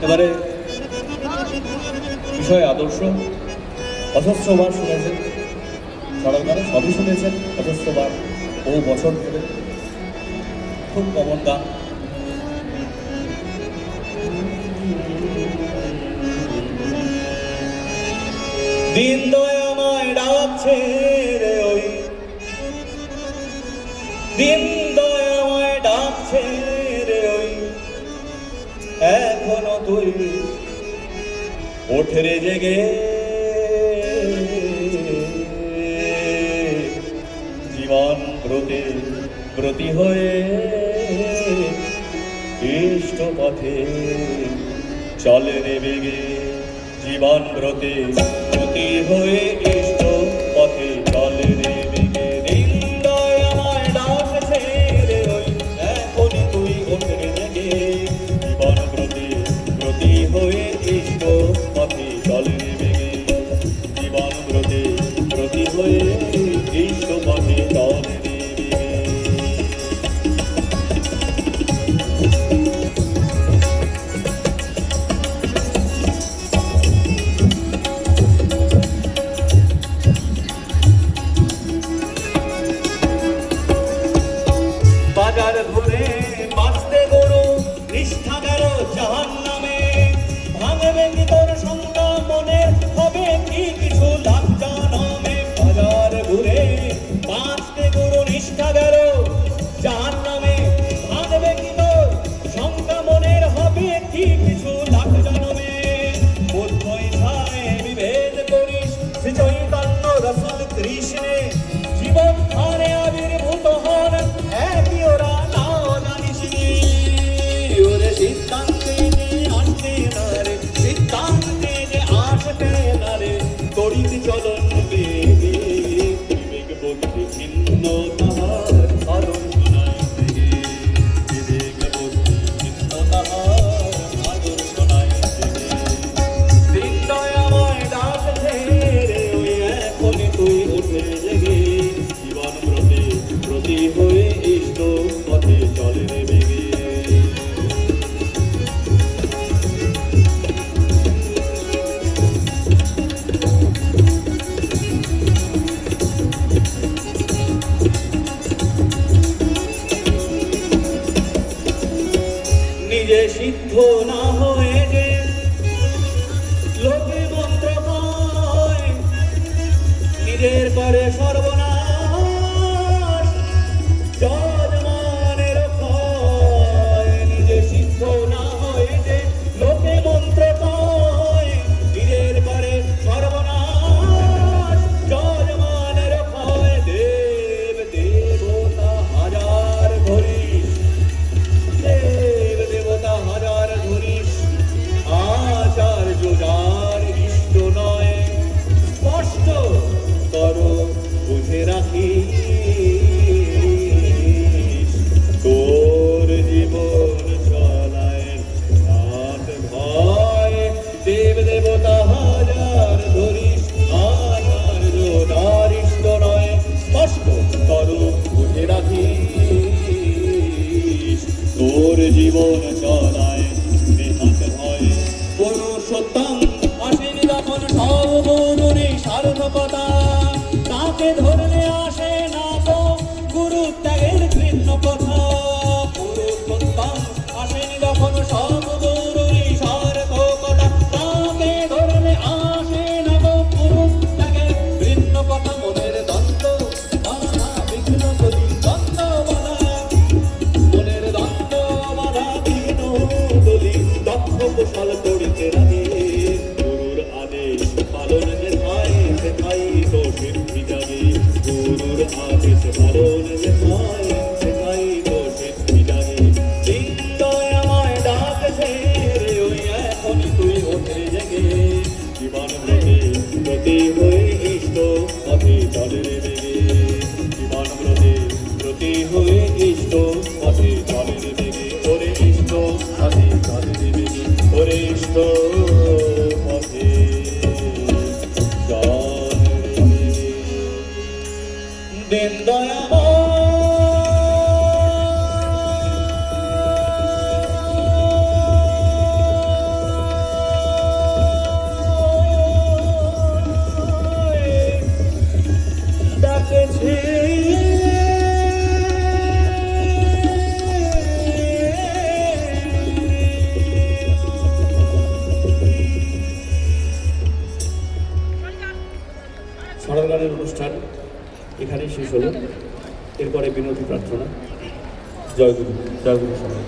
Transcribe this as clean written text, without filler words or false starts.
এবারে বিষয় আদর্শ অজস্রবার শুনেছেন, সরকারে সবই শুনেছেন অজস্রবার, বহু বছর ধরে খুব কমন গান। দিন দয়াময় ডাকছে রে ওই, দিন দয়াময় ডাকছে রে ওই, এখনো তুই ওঠে রে জেগে, জীবন ব্রতে ব্রতী হয়ে ইষ্ট পথে চলে রে বেগে, জীবন ব্রতে ব্রতী হয়ে ইষ্ট পথে চলে রে বেগে। দিন দয়াময় ডাকছে রে ওই, এখনই তুই ওঠে রে জেগে, জীবন ব্রতে ব্রতী হয়ে ইষ্ট পথে চলে রে বেগে, জীবন ব্রতে ব্রতী হয়ে ইষ্ট পথে চলে রে বেগে। বাজার ঘুরে বাঁচতে গরু নিষ্ঠা গেল জাহান্নামে, ভাঙবে কি তোর শঙ্কা মনে, হবে কি কিছু লাভ জনমে। বাজার ঘুরে বাঁচতে গরু নিষ্ঠা গেল জাহান্নামে, ভাঙবে কি তোর শঙ্কা মনের, হবে কি কিছু লাভ জনমে। বোধ পয়সায় বিভেদ করিস শ্রী চৈতন্য রসুল কৃষ্ণে, জীবন ধারে আবির্ভূত হন একই ওরা নাও জানিস নি। ওরে সিদ্ধান্তে যে আসতে না রে, সিদ্ধান্তে যে আসতে না রে, তড়িৎ চলন বেগে, বিবেক বুদ্ধি ভিন্ন তাহার আদর্শ নাই বেগে, বিবেক বুদ্ধি ভিন্ন তাহার আদর্শ নাই বেগে। দিন দয়াময় ডাকছে রে ওই, এখনই তুই ওঠে জেগে, জীবন ব্রতে ব্রতী হয়ে ইষ্ট পথে চলে রে বেগে। নিজে সিদ্ধ না হয়ে যে লোকে মন্ত্র পায়, নিজের করে সর্বনাশ যজমানের ক্ষয়। নিজে সিদ্ধ না হয়ে যে লোকে মন্ত্র পায়, নিজের করে সর্বনাশ যজমানের ক্ষয়। দেব দেবতা হাজার ধরিস, দেব দেবতা হাজার ধরিস, আচার্য যার ইষ্ট নয়, স্পষ্ট করো বুঝে রাখিস, তোর জীবন চলায় নাথ ভয়। দেব দেবতা হাজার ধরিস, আচার্য যার ইষ্ট নয়, স্পষ্ট করো বুঝে রাখিস, তোর জীবন চলায় নেহাত ভয়। পুরুষোত্তম আসেনি যখন সব গুরুরই সার্থকতা, তাকে ধরলে আসে না তো গুরু ত্যাগের ঘৃণ্য কথা। পুরুষোত্তম আসেনি যখন সব গুরুরই সার্থকতা, তাকে ধরলে আসে না তো গুরু ত্যাগের ঘৃণ্য কথা। মনের দ্বন্দ্ব বাধা বিঘ্ন যদি দ্বন্দ্ব বাধা, মনের দ্বন্দ্ব বাধা বিঘ্ন যদি দক্ষ কুশল করিতে লাগে, গুরুর আদেশ পালন যেথায় সেথায় তো সিদ্ধি জাগে, গুরুর আদেশ পালন যেথায় সেথায় তো সিদ্ধি জাগে। দিন দয়াময় ডাকছে রে ওই, এখনই তুই ওঠে জেগে, জীবন ব্রতে ব্রতী হয়ে ইষ্ট পথে চলে রে বেগে, জীবন ব্রতে ব্রতী হয়ে ইষ্ট পথে চলে রে বেগে। ওরে ইষ্ট পথে চলে রে বেগে, ওরে ইষ্ট পথে চলে রে বেগে। দিন দয়াময় অনুষ্ঠান এখানেই শেষ হলো। এরপরে বিনতি প্রার্থনা। জয় গুরু, জয় গুরু সবাই।